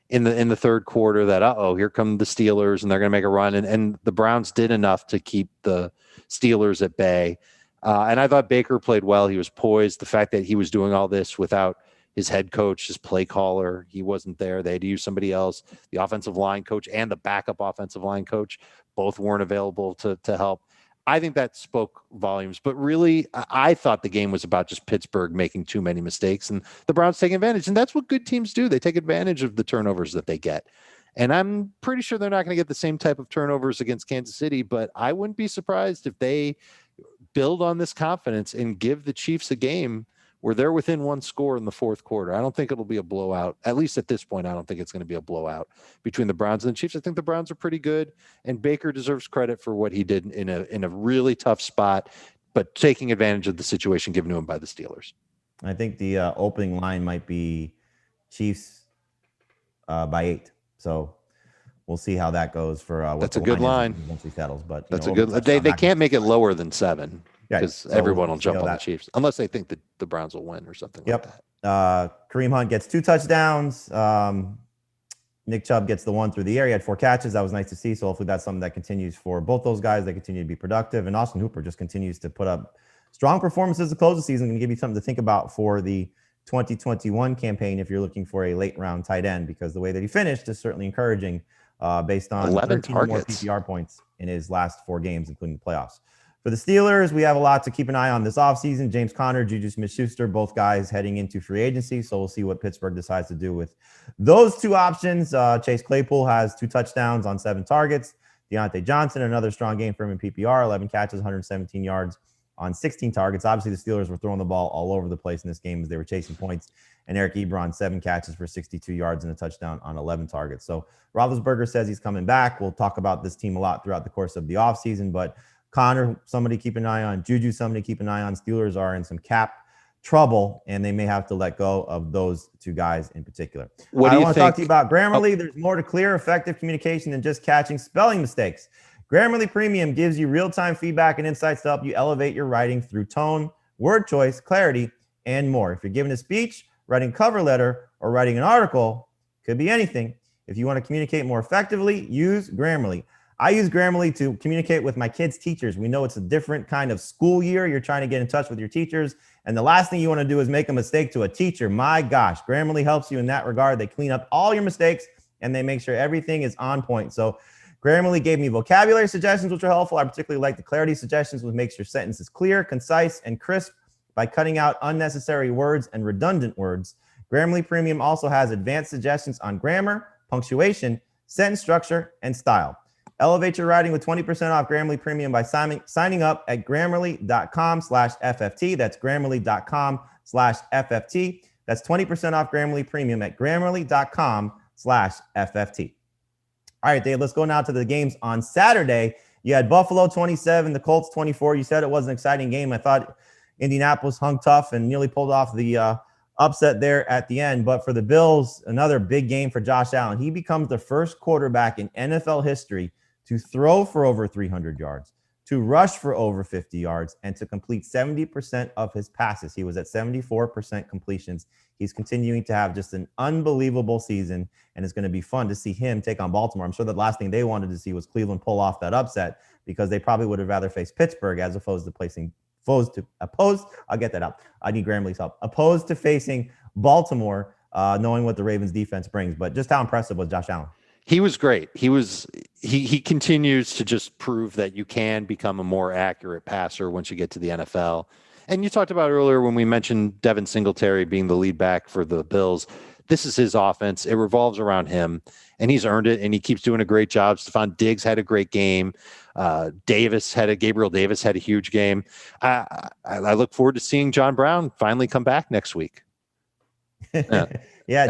in the third quarter that, here come the Steelers and they're going to make a run. And the Browns did enough to keep the Steelers at bay. And I thought Baker played well. He was poised. The fact that he was doing all this without his head coach, his play caller, he wasn't there. They had to use somebody else. The offensive line coach and the backup offensive line coach both weren't available to help. I think that spoke volumes, but really I thought the game was about just Pittsburgh making too many mistakes and the Browns taking advantage. And that's what good teams do. They take advantage of the turnovers that they get. And I'm pretty sure they're not going to get the same type of turnovers against Kansas City, but I wouldn't be surprised if they build on this confidence and give the Chiefs a game where they're within 1 score in the fourth quarter. I don't think it'll be a blowout. At least at this point, I don't think it's going to be a blowout between the Browns and the Chiefs. I think the Browns are pretty good, and Baker deserves credit for what he did in a really tough spot, but taking advantage of the situation given to him by the Steelers. I think the opening line might be Chiefs by 8. So we'll see how that goes for what that's a good line. Eventually settles, but that's a good. They can't make it lower than 7. Because so everyone will jump on the Chiefs, unless they think that the Browns will win or something like that. Kareem Hunt gets 2 touchdowns. Nick Chubb gets the 1 through the air. He had 4 catches. That was nice to see. So hopefully that's something that continues for both those guys. They continue to be productive. And Austin Hooper just continues to put up strong performances to close the season. Going to give you something to think about for the 2021 campaign if you're looking for a late round tight end, because the way that he finished is certainly encouraging based on 13 more PPR points in his last 4 games, including the playoffs. For the Steelers, we have a lot to keep an eye on this offseason. James Conner, Juju Smith-Schuster, both guys heading into free agency. So we'll see what Pittsburgh decides to do with those 2 options. Chase Claypool has 2 touchdowns on 7 targets. Deontay Johnson, another strong game for him in PPR, 11 catches, 117 yards on 16 targets. Obviously, the Steelers were throwing the ball all over the place in this game as they were chasing points. And Eric Ebron, 7 catches for 62 yards and a touchdown on 11 targets. So Roethlisberger says he's coming back. We'll talk about this team a lot throughout the course of the offseason, but Connor, somebody keep an eye on. Juju, somebody keep an eye on. Steelers are in some cap trouble, and they may have to let go of those 2 guys in particular. I want to talk to you about Grammarly. There's more to clear, effective communication than just catching spelling mistakes. Grammarly Premium gives you real-time feedback and insights to help you elevate your writing through tone, word choice, clarity, and more. If you're giving a speech, writing a cover letter, or writing an article, could be anything. If you want to communicate more effectively, use Grammarly. I use Grammarly to communicate with my kids' teachers. We know it's a different kind of school year. You're trying to get in touch with your teachers. And the last thing you want to do is make a mistake to a teacher. My gosh, Grammarly helps you in that regard. They clean up all your mistakes and they make sure everything is on point. So Grammarly gave me vocabulary suggestions, which are helpful. I particularly like the clarity suggestions, which makes your sentences clear, concise, and crisp by cutting out unnecessary words and redundant words. Grammarly Premium also has advanced suggestions on grammar, punctuation, sentence structure, and style. Elevate your writing with 20% off Grammarly Premium by signing up at grammarly.com/FFT. That's grammarly.com/FFT. That's 20% off Grammarly Premium at grammarly.com/FFT. All right, Dave, let's go now to the games on Saturday. You had Buffalo 27, the Colts 24. You said it was an exciting game. I thought Indianapolis hung tough and nearly pulled off the upset there at the end. But for the Bills, another big game for Josh Allen. He becomes the first quarterback in NFL history to throw for over 300 yards, to rush for over 50 yards, and to complete 70% of his passes. He was at 74% completions. He's continuing to have just an unbelievable season, and it's going to be fun to see him take on Baltimore. I'm sure the last thing they wanted to see was Cleveland pull off that upset, because they probably would have rather faced Pittsburgh as opposed to facing Baltimore, knowing what the Ravens defense brings. But just how impressive was Josh Allen? He was great. He continues to just prove that you can become a more accurate passer once you get to the NFL. And you talked about earlier when we mentioned Devin Singletary being the lead back for the Bills. This is his offense. It revolves around him, and he's earned it, and he keeps doing a great job. Stephon Diggs had a great game. Gabriel Davis had a huge game. I look forward to seeing John Brown finally come back next week. Yeah.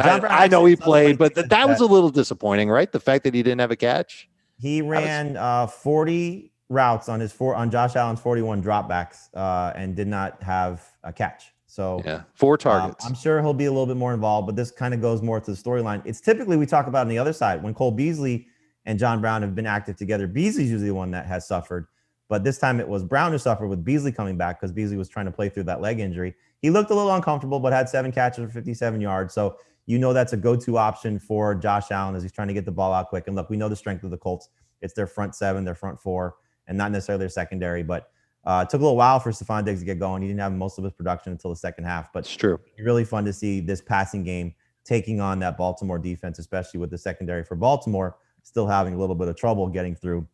John Brown. I know he played, but that was a little disappointing, right? The fact that he didn't have a catch. He ran 40 routes on Josh Allen's 41 dropbacks and did not have a catch. So 4 targets. I'm sure he'll be a little bit more involved, but this kind of goes more to the storyline. It's typically we talk about on the other side when Cole Beasley and John Brown have been active together. Beasley's usually the one that has suffered, but this time it was Brown who suffered with Beasley coming back because Beasley was trying to play through that leg injury. He looked a little uncomfortable, but had 7 catches for 57 yards. So that's a go-to option for Josh Allen as he's trying to get the ball out quick. And look, we know the strength of the Colts. It's their front 7, their front 4, and not necessarily their secondary. But it took a little while for Stephon Diggs to get going. He didn't have most of his production until the second half. But it's true. Really fun to see this passing game taking on that Baltimore defense, especially with the secondary for Baltimore still having a little bit of trouble getting through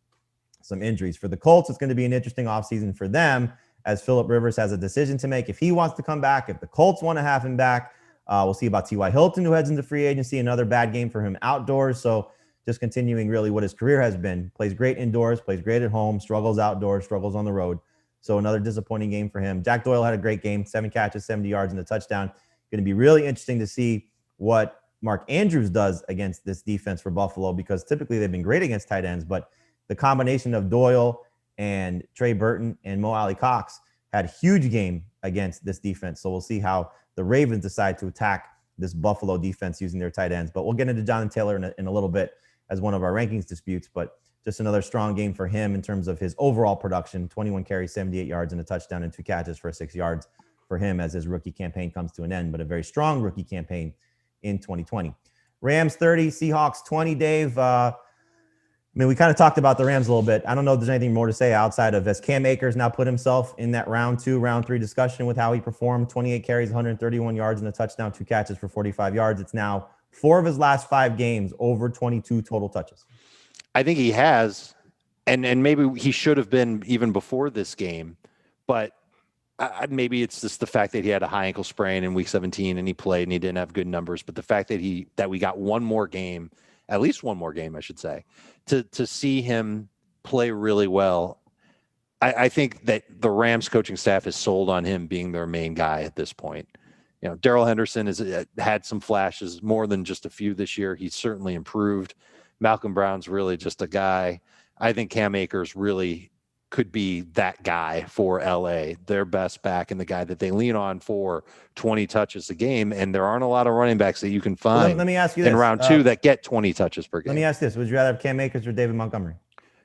some injuries. For the Colts, it's going to be an interesting offseason for them as Phillip Rivers has a decision to make if he wants to come back, if the Colts want to have him back. We'll see about T.Y. Hilton, who heads into free agency. Another bad game for him outdoors. So just continuing really what his career has been. Plays great indoors, plays great at home, struggles outdoors, struggles on the road. So another disappointing game for him. Jack Doyle had a great game, 7 catches, 70 yards, and a touchdown. Going to be really interesting to see what Mark Andrews does against this defense for Buffalo, because typically they've been great against tight ends, but the combination of Doyle and Trey Burton and Mo Alley Cox had a huge game against this defense. So we'll see how the Ravens decide to attack this Buffalo defense using their tight ends. But we'll get into Jonathan Taylor in a little bit as one of our rankings disputes, but just another strong game for him in terms of his overall production. 21 carries, 78 yards, and a touchdown, and 2 catches for 6 yards for him as his rookie campaign comes to an end, but a very strong rookie campaign in 2020. Rams 30, Seahawks 20, Dave. We kind of talked about the Rams a little bit. I don't know if there's anything more to say outside of as Cam Akers now put himself in that round 2, round 3 discussion with how he performed. 28 carries, 131 yards, and a touchdown, 2 catches for 45 yards. It's now 4 of his last 5 games over 22 total touches. I think he has, and maybe he should have been even before this game, but maybe it's just the fact that he had a high ankle sprain in week 17 and he played and he didn't have good numbers. But the fact that we got one more game, at least one more game, I should say, to see him play really well. I think that the Rams coaching staff is sold on him being their main guy at this point. Darrell Henderson has had some flashes, more than just a few this year. He's certainly improved. Malcolm Brown's really just a guy. I think Cam Akers really could be that guy for LA, their best back and the guy that they lean on for 20 touches a game. And there aren't a lot of running backs that you can find let me ask you in this. round 2 that get 20 touches per game. Let me ask this. Would you rather have Cam Akers or David Montgomery?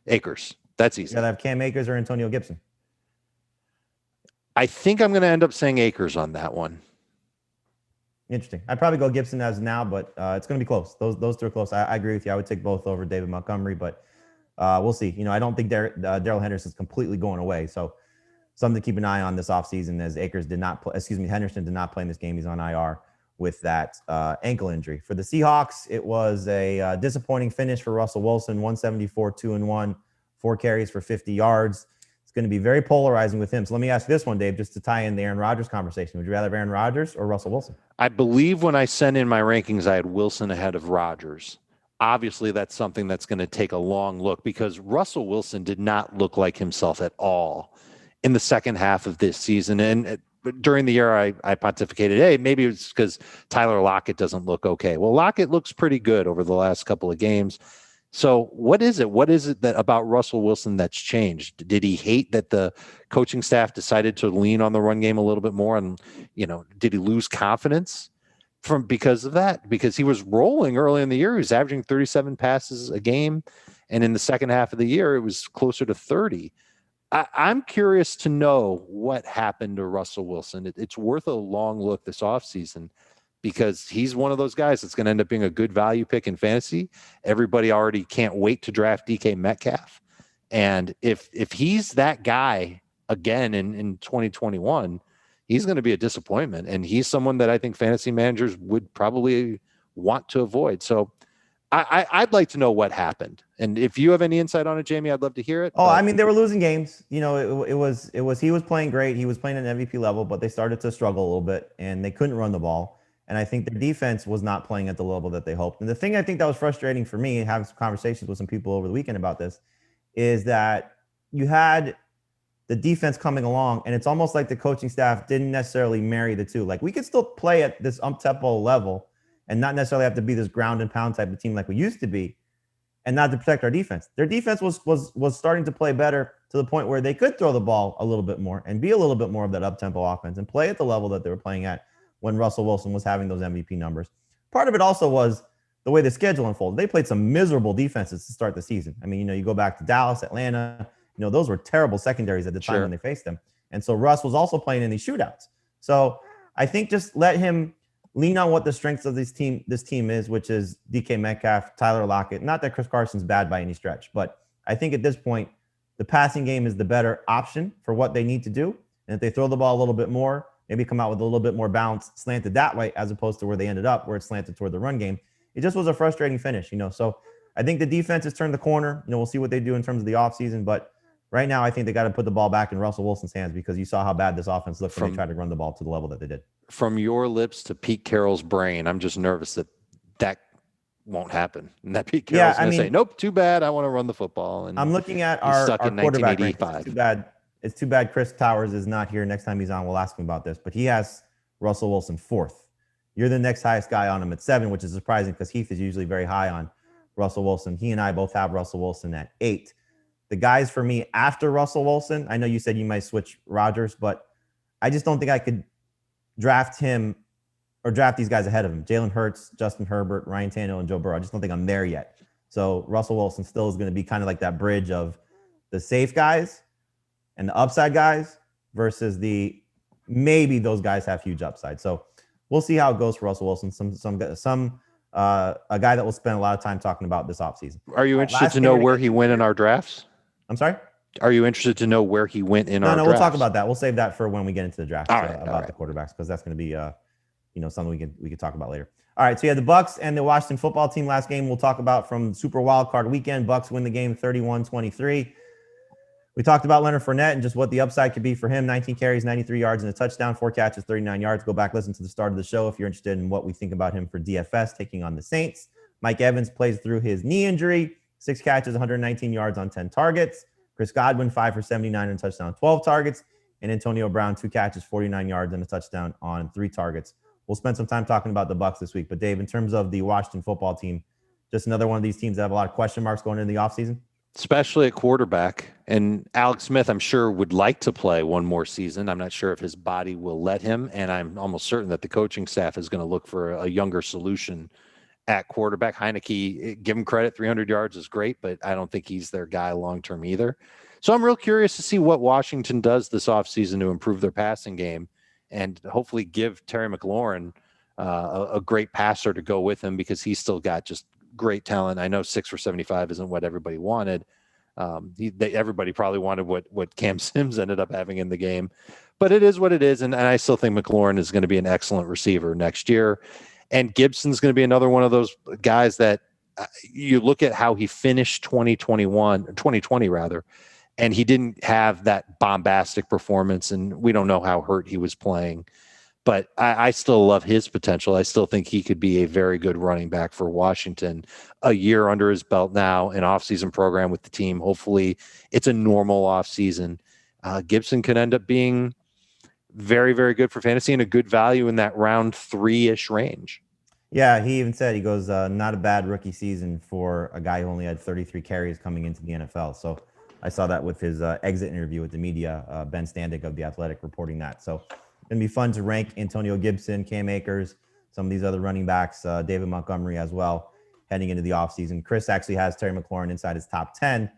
Akers. That's easy. Would you rather have Cam Akers or Antonio Gibson? I think I'm going to end up saying Akers on that one. Interesting. I'd probably go Gibson as now, but it's going to be close. Those 2 are close. I agree with you. I would take both over David Montgomery, but we'll see. I don't think Darrell Henderson's completely going away. So something to keep an eye on this offseason as Henderson did not play in this game. He's on IR with that ankle injury. For the Seahawks, it was a disappointing finish for Russell Wilson, 174, 2-1, 4 carries for 50 yards. It's going to be very polarizing with him. So let me ask this one, Dave, just to tie in the Aaron Rodgers conversation. Would you rather have Aaron Rodgers or Russell Wilson? I believe when I sent in my rankings, I had Wilson ahead of Rodgers. Obviously, that's something that's going to take a long look because Russell Wilson did not look like himself at all in the second half of this season. And during the year, I pontificated, hey, maybe it's because Tyler Lockett doesn't look okay. Well, Lockett looks pretty good over the last couple of games. So what is it? What is it that about Russell Wilson that's changed? Did he hate that the coaching staff decided to lean on the run game a little bit more? And, did he lose confidence because of that? Because he was rolling early in the year. He was averaging 37 passes a game. And in the second half of the year, it was closer to 30. I'm curious to know what happened to Russell Wilson. It's worth a long look this offseason because he's one of those guys that's going to end up being a good value pick in fantasy. Everybody already can't wait to draft DK Metcalf. And if he's that guy again in 2021, he's going to be a disappointment. And he's someone that I think fantasy managers would probably want to avoid. So I'd like to know what happened. And if you have any insight on it, Jamey, I'd love to hear it. Oh, I mean, they were losing games. It was he was playing great. He was playing at an MVP level, but they started to struggle a little bit and they couldn't run the ball. And I think their defense was not playing at the level that they hoped. And the thing I think that was frustrating for me, having some conversations with some people over the weekend about this, is that you had the defense coming along and it's almost like the coaching staff didn't necessarily marry the two. Like we could still play at this up-tempo level and not necessarily have to be this ground and pound type of team like we used to be, and not to protect our defense. Their defense was starting to play better to the point where they could throw the ball a little bit more and be a little bit more of that up-tempo offense and play at the level that they were playing at when Russell Wilson was having those MVP numbers. Part of it also was the way the schedule unfolded. They played some miserable defenses to start the season. I mean, you go back to Dallas, Atlanta, those were terrible secondaries at the time when they faced them. And so Russ was also playing in these shootouts. So I think just let him lean on what the strengths of this team is, which is DK Metcalf, Tyler Lockett. Not that Chris Carson's bad by any stretch, but I think at this point, the passing game is the better option for what they need to do. And if they throw the ball a little bit more, maybe come out with a little bit more bounce slanted that way, as opposed to where they ended up, where it's slanted toward the run game. It just was a frustrating finish, So I think the defense has turned the corner. We'll see what they do in terms of the offseason, but right now, I think they got to put the ball back in Russell Wilson's hands because you saw how bad this offense looked when they tried to run the ball to the level that they did. From your lips to Pete Carroll's brain, I'm just nervous that won't happen. And that Pete Carroll's going to say, nope, too bad. I want to run the football. And I'm looking at our quarterback rankings. It's too bad Chris Towers is not here. Next time he's on, we'll ask him about this. But he has Russell Wilson 4th. You're the next highest guy on him at 7, which is surprising because Heath is usually very high on Russell Wilson. He and I both have Russell Wilson at 8. The guys for me after Russell Wilson, I know you said you might switch Rodgers, but I just don't think I could draft him or draft these guys ahead of him. Jalen Hurts, Justin Herbert, Ryan Tannehill, and Joe Burrow. I just don't think I'm there yet. So Russell Wilson still is going to be kind of like that bridge of the safe guys and the upside guys versus maybe those guys have huge upside. So we'll see how it goes for Russell Wilson. A guy that we'll spend a lot of time talking about this offseason. Are you interested to know where he went in our drafts? I'm sorry? Are you interested to know where he went in our drafts? No, we'll talk about that. We'll save that for when we get into the draft about the quarterbacks, because that's going to be something we can talk about later. All right, so you had the Bucs and the Washington football team last game. We'll talk about from Super Wildcard Weekend. Bucs win the game 31-23. We talked about Leonard Fournette and just what the upside could be for him. 19 carries, 93 yards, and a touchdown, 4 catches, 39 yards. Go back, listen to the start of the show if you're interested in what we think about him for DFS, taking on the Saints. Mike Evans plays through his knee injury, 6 catches, 119 yards on 10 targets. Chris Godwin, 5 for 79 and a touchdown, 12 targets. And Antonio Brown, 2 catches, 49 yards, and a touchdown on 3 targets. We'll spend some time talking about the Bucs this week. But, Dave, in terms of the Washington football team, just another one of these teams that have a lot of question marks going into the offseason? Especially at quarterback. And Alex Smith, I'm sure, would like to play one more season. I'm not sure if his body will let him. And I'm almost certain that the coaching staff is going to look for a younger solution at quarterback. Heineke, give him credit, 300 yards is great, but I don't think he's their guy long-term either. So I'm real curious to see what Washington does this offseason to improve their passing game and hopefully give Terry McLaurin a great passer to go with him, because he's still got just great talent. I know 6 for 75 isn't what everybody wanted, Everybody probably wanted what Cam Sims ended up having in the game, but it is what it is. And I still think McLaurin is going to be an excellent receiver next year. And Gibson's going to be another one of those guys that you look at how he finished 2020 rather, and he didn't have that bombastic performance, and we don't know how hurt he was playing. But I still love his potential. I still think he could be a very good running back for Washington. A year under his belt now, an offseason program with the team. Hopefully it's a normal offseason. Gibson could end up being very, very good for fantasy and a good value in that round 3-ish range. Yeah, he even said, he goes, not a bad rookie season for a guy who only had 33 carries coming into the NFL. So I saw that with his exit interview with the media, Ben Standig of The Athletic reporting that. So going to be fun to rank Antonio Gibson, Cam Akers, some of these other running backs, David Montgomery as well, heading into the offseason. Chris actually has Terry McLaurin inside his top 10.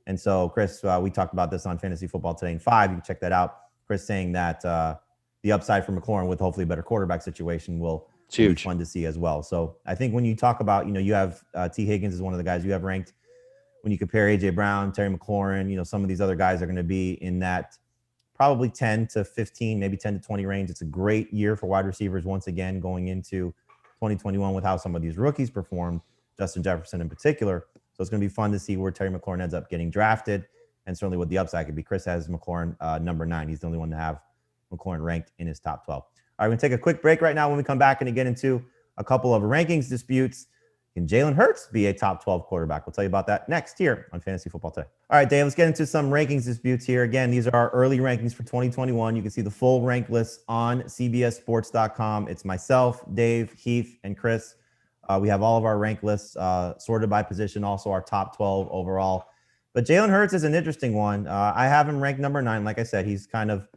And so, Chris, we talked about this on Fantasy Football Today in 5. You can check that out. Chris saying that the upside for McLaurin with hopefully a better quarterback situation will be fun to see as well. So I think when you talk about, you have T. Higgins is one of the guys you have ranked. When you compare A.J. Brown, Terry McLaurin, some of these other guys are going to be in that probably 10 to 15, maybe 10 to 20 range. It's a great year for wide receivers once again going into 2021 with how some of these rookies performed, Justin Jefferson in particular. So it's going to be fun to see where Terry McLaurin ends up getting drafted and certainly what the upside could be. Chris has McLaurin number 9. He's the only one to have McLaurin ranked in his top 12. All right, we're going to take a quick break right now. When we come back and get into a couple of rankings disputes, can Jalen Hurts be a top 12 quarterback? We'll tell you about that next here on Fantasy Football Today. All right, Dave, let's get into some rankings disputes here. Again, these are our early rankings for 2021. You can see the full rank list on cbssports.com. It's myself, Dave, Heath, and Chris. We have all of our rank lists sorted by position, also our top 12 overall. But Jalen Hurts is an interesting one. I have him ranked number 9. Like I said, he's kind of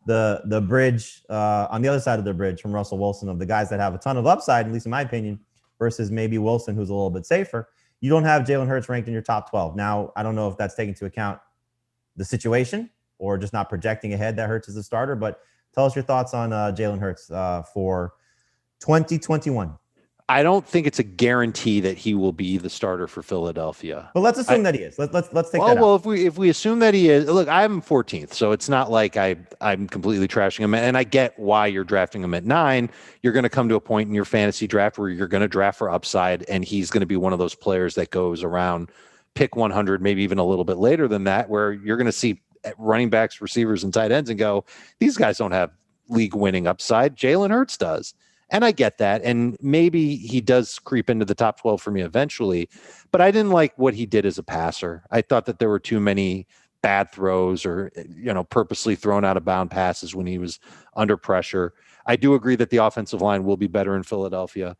the bridge on the other side of the bridge from Russell Wilson, of the guys that have a ton of upside, at least in my opinion, versus maybe Wilson, who's a little bit safer. You don't have Jalen Hurts ranked in your top 12. Now, I don't know if that's taking into account the situation or just not projecting ahead that Hurts is the starter, but tell us your thoughts on Jalen Hurts for 2021. I don't think it's a guarantee that he will be the starter for Philadelphia. But let's assume that he is. Let's take that out. Well, if we assume that he is, look, I'm 14th, so it's not like I'm completely trashing him. And I get why you're drafting him at 9. You're going to come to a point in your fantasy draft where you're going to draft for upside, and he's going to be one of those players that goes around pick 100, maybe even a little bit later than that, where you're going to see running backs, receivers, and tight ends and go, these guys don't have league-winning upside. Jalen Hurts does. And I get that. And maybe he does creep into the top 12 for me eventually. But I didn't like what he did as a passer. I thought that there were too many bad throws or, purposely thrown out of bound passes when he was under pressure. I do agree that the offensive line will be better in Philadelphia.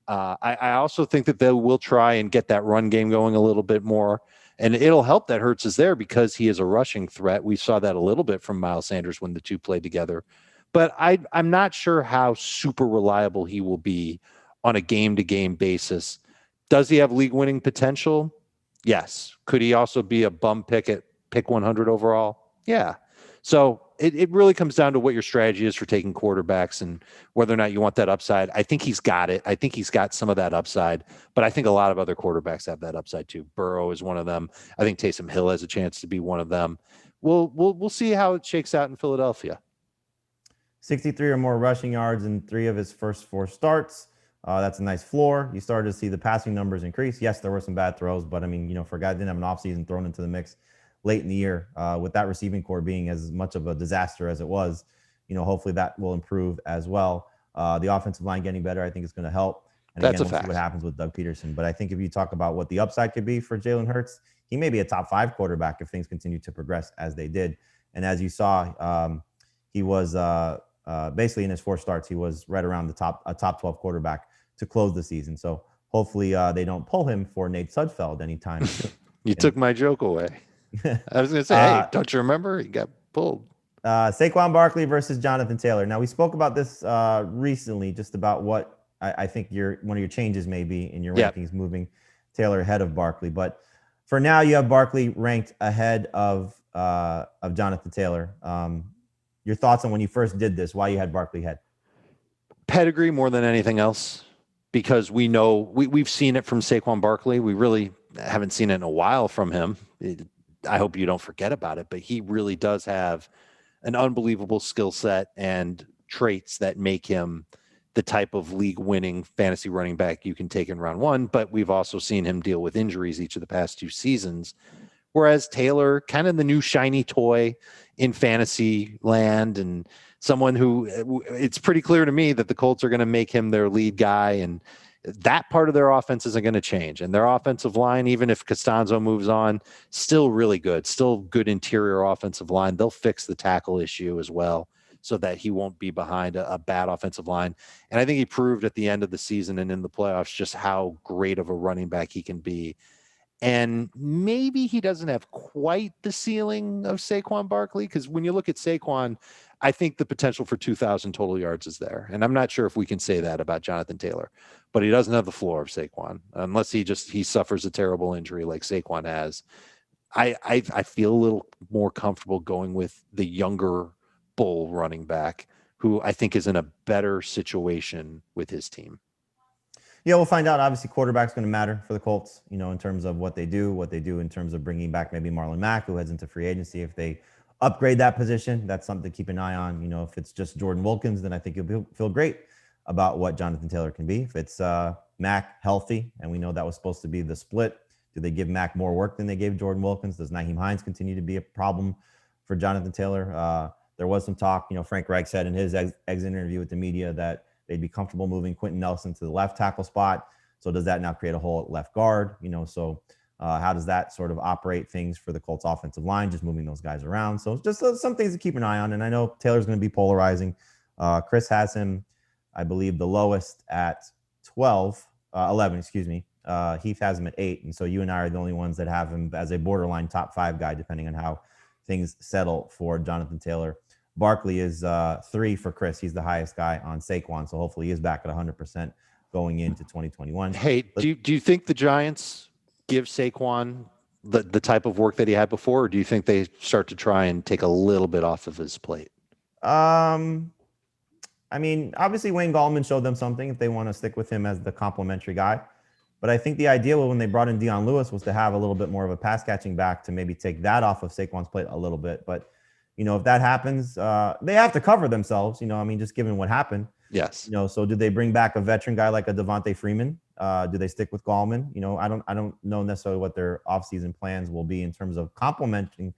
I also think that they will try and get that run game going a little bit more. And it'll help that Hurts is there because he is a rushing threat. We saw that a little bit from Miles Sanders when the two played together. But I'm not sure how super reliable he will be on a game-to-game basis. Does he have league-winning potential? Yes. Could he also be a bum pick at pick 100 overall? Yeah. So it really comes down to what your strategy is for taking quarterbacks and whether or not you want that upside. I think he's got it. I think he's got some of that upside, but I think a lot of other quarterbacks have that upside too. Burrow is one of them. I think Taysom Hill has a chance to be one of them. We'll see how it shakes out in Philadelphia. 63 or more rushing yards in 3 of his first 4 starts. That's a nice floor. You started to see the passing numbers increase. Yes, there were some bad throws, but for a guy that didn't have an offseason thrown into the mix late in the year, with that receiving core being as much of a disaster as it was, hopefully that will improve as well. The offensive line getting better, I think, is going to help. And That's again, a we'll fact. see what happens with Doug Pederson. But I think if you talk about what the upside could be for Jalen Hurts, he may be a top 5 quarterback if things continue to progress as they did. And as you saw, he was basically in his 4 starts, he was right around a top 12 quarterback to close the season. So hopefully they don't pull him for Nate Sudfeld anytime. You took my joke away. I was going to say, hey, don't you remember? He got pulled. Saquon Barkley versus Jonathan Taylor. Now, we spoke about this recently, just about what I think one of your changes may be in your rankings, moving Taylor ahead of Barkley. But for now, you have Barkley ranked ahead of Jonathan Taylor. Your thoughts on when you first did this, why you had Barkley ahead? Pedigree more than anything else, because we know we've seen it from Saquon Barkley. We really haven't seen it in a while from him. I hope you don't forget about it, but he really does have an unbelievable skill set and traits that make him the type of league-winning fantasy running back you can take in round one. But we've also seen him deal with injuries each of the past 2 seasons. Whereas Taylor, kind of the new shiny toy in fantasy land, and someone who it's pretty clear to me that the Colts are going to make him their lead guy, and that part of their offense isn't going to change. And their offensive line, even if Costanzo moves on, still really good, still good interior offensive line. They'll fix the tackle issue as well so that he won't be behind a bad offensive line. And I think he proved at the end of the season and in the playoffs just how great of a running back he can be. And maybe he doesn't have quite the ceiling of Saquon Barkley, because when you look at Saquon, I think the potential for 2,000 total yards is there. And I'm not sure if we can say that about Jonathan Taylor, but he doesn't have the floor of Saquon unless he suffers a terrible injury like Saquon has. I feel a little more comfortable going with the younger bull running back, who I think is in a better situation with his team. Yeah, we'll find out. Obviously, quarterback's going to matter for the Colts, in terms of what they do in terms of bringing back maybe Marlon Mack, who heads into free agency. If they upgrade that position, that's something to keep an eye on. If it's just Jordan Wilkins, then I think you'll feel great about what Jonathan Taylor can be. If it's Mack healthy, and we know that was supposed to be the split, do they give Mack more work than they gave Jordan Wilkins? Does Nyheim Hines continue to be a problem for Jonathan Taylor? There was some talk, Frank Reich said in his exit interview with the media that they'd be comfortable moving Quentin Nelson to the left tackle spot. So does that now create a hole at left guard? How does that sort of operate things for the Colts offensive line, just moving those guys around? So just some things to keep an eye on. And I know Taylor's going to be polarizing. Chris has him, I believe, the lowest at 11, excuse me. Heath has him at 8. And so you and I are the only ones that have him as a borderline top 5 guy, depending on how things settle for Jonathan Taylor. Barkley is 3 for Chris. He's the highest guy on Saquon. So hopefully he is back at 100% going into 2021. Hey, do you think the Giants give Saquon the type of work that he had before, or do you think they start to try and take a little bit off of his plate? Obviously Wayne Gallman showed them something if they want to stick with him as the complimentary guy. But I think the idea when they brought in Dion Lewis was to have a little bit more of a pass catching back to maybe take that off of Saquon's plate a little bit. But if that happens, they have to cover themselves, just given what happened. Yes. So do they bring back a veteran guy like a Devontae Freeman? Do they stick with Gallman? I don't know necessarily what their offseason plans will be in terms of complementing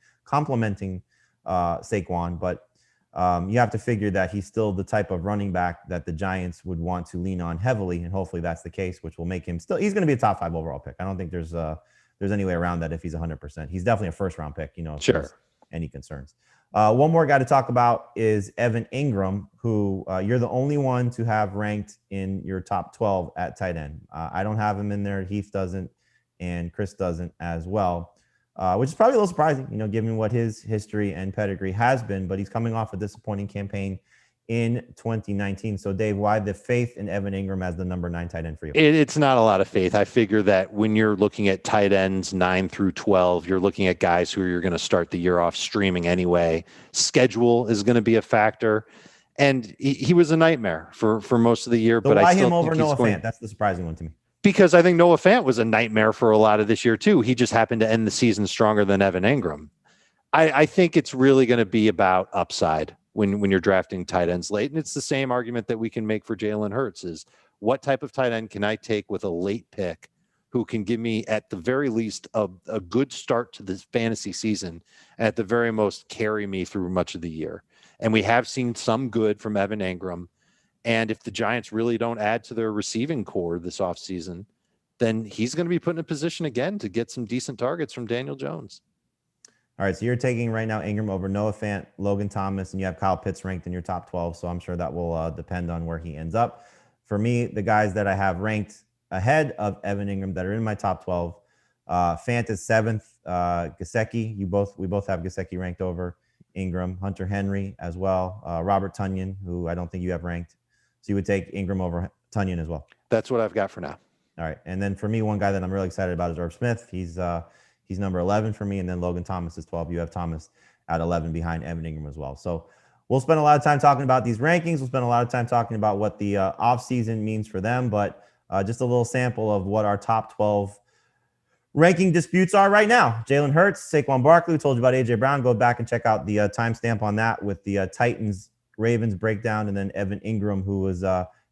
Saquon, but you have to figure that he's still the type of running back that the Giants would want to lean on heavily, and hopefully that's the case, which will make him he's going to be a top 5 overall pick. I don't think there's any way around that if he's 100%. He's definitely a first round pick, if there's any concerns. One more guy to talk about is Evan Engram, who you're the only one to have ranked in your top 12 at tight end. I don't have him in there. Heath doesn't, and Chris doesn't as well, which is probably a little surprising, given what his history and pedigree has been. But he's coming off a disappointing campaign in 2019. So, Dave, why the faith in Evan Engram as the number 9 tight end for you? It's not a lot of faith. I figure that when you're looking at tight ends 9 through 12, you're looking at guys who you're going to start the year off streaming anyway. Schedule is going to be a factor. And he was a nightmare for most of the year. So but why I still him over Noah Fant? That's the surprising one to me. Because I think Noah Fant was a nightmare for a lot of this year, too. He just happened to end the season stronger than Evan Engram. I think it's really going to be about upside when you're drafting tight ends late. And it's the same argument that we can make for Jalen Hurts is what type of tight end can I take with a late pick who can give me at the very least a good start to this fantasy season, and at the very most carry me through much of the year. And we have seen some good from Evan Engram. And if the Giants really don't add to their receiving core this offseason, then he's going to be put in a position again to get some decent targets from Daniel Jones. All right, so you're taking right now Engram over Noah Fant, Logan Thomas, and you have Kyle Pitts ranked in your top 12, so I'm sure that will depend on where he ends up. For me, the guys that I have ranked ahead of Evan Engram that are in my top 12, Fant is 7th, Gesicki, we both have Gesicki ranked over Engram, Hunter Henry as well, Robert Tonyan, who I don't think you have ranked. So you would take Engram over Tonyan as well. That's what I've got for now. All right, and then for me, one guy that I'm really excited about is Irv Smith. He's number 11 for me, and then Logan Thomas is 12. You have Thomas at 11 behind Evan Engram as well. So we'll spend a lot of time talking about these rankings. We'll spend a lot of time talking about what the offseason means for them, but just a little sample of what our top 12 ranking disputes are right now. Jalen Hurts, Saquon Barkley. We told you about A.J. Brown. Go back and check out the timestamp on that with the Titans-Ravens breakdown, and then Evan Engram, who was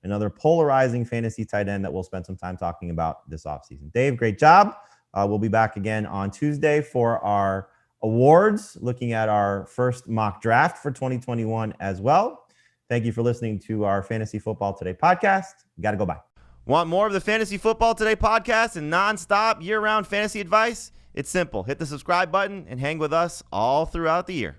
another polarizing fantasy tight end that we'll spend some time talking about this offseason. Dave, great job. We'll be back again on Tuesday for our awards, looking at our first mock draft for 2021 as well. Thank you for listening to our Fantasy Football Today podcast. Got to go bye. Want more of the Fantasy Football Today podcast and nonstop year-round fantasy advice? It's simple. Hit the subscribe button and hang with us all throughout the year.